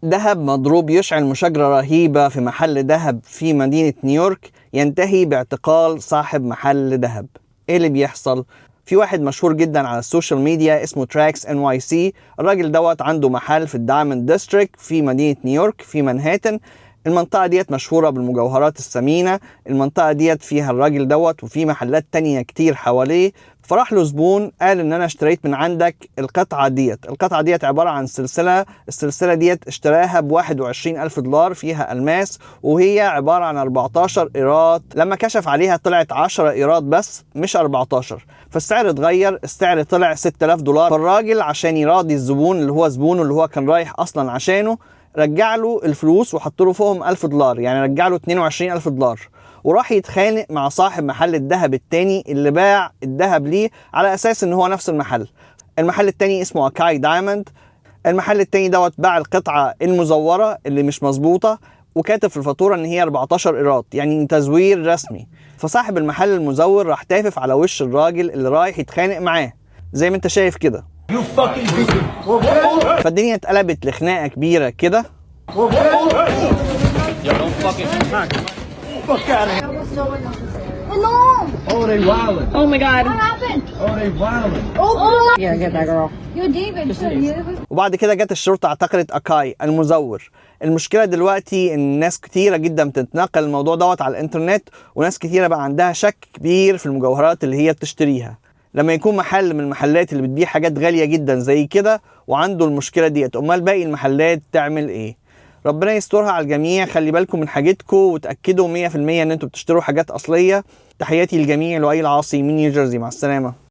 ذهب مضروب يشعل مشاجرة رهيبة في محل ذهب في مدينة نيويورك ينتهي باعتقال صاحب محل ذهب. ايه اللي بيحصل؟ في واحد مشهور جدا على السوشيال ميديا اسمه تراكس NYC. الراجل دوت عنده محل في الدايموند ديستريكت في مدينة نيويورك في منهاتن. المنطقة ديت مشهورة بالمجوهرات الثمينة. المنطقة ديت فيها الراجل دوت وفي محلات تانية كتير حواليه. فراح له زبون قال ان انا اشتريت من عندك القطعة ديت عبارة عن سلسلة. السلسلة ديت اشتراها $21,000 فيها الماس، وهي عبارة عن 14 قيراط. لما كشف عليها طلعت 10 قيراط بس مش 14، فالسعر اتغير، السعر طلع $6,000. فالراجل عشان يراضي الزبون اللي هو زبونه اللي هو كان رايح اصلا عشانه، رجع له الفلوس وحط له فوقهم $1,000، يعني رجع له $22,000. وراح يتخانق مع صاحب محل الذهب التاني اللي باع الذهب ليه على اساس ان هو نفس المحل. المحل التاني اسمه أكاي دايموند. المحل التاني دوت باع القطعة المزورة اللي مش مظبوطة وكاتب في الفاتورة ان هي 14 قيراط، يعني تزوير رسمي. فصاحب المحل المزور راح تافف على وش الراجل اللي رايح يتخانق معاه زي ما انت شايف كده. فالدنيا اتقلبت لخناقة كبيرة كده. Oh, they wildin'. Oh my God. What happened? Oh, they wildin'. Oh, Yeah, get that girl. you're David. وبعد كده جت الشرطة اعتقلت أكاي المزور. المشكلة دلوقتي ان ناس كتيرة جدا بتتناقل الموضوع دوت على الانترنت، وناس كتيرة بقى عندها شك كبير في المجوهرات اللي هي بتشتريها. لما يكون محل من المحلات اللي بتبيع حاجات غالية جدا زي كده وعنده المشكلة ديت، امال باقي المحلات تعمل ايه؟ ربنا يسترها على الجميع. خلي بالكم من حاجتكم وتأكدوا 100% ان انتوا بتشتروا حاجات اصلية. تحياتي للجميع. لؤي العاصي من نيوجيرسي، مع السلامة.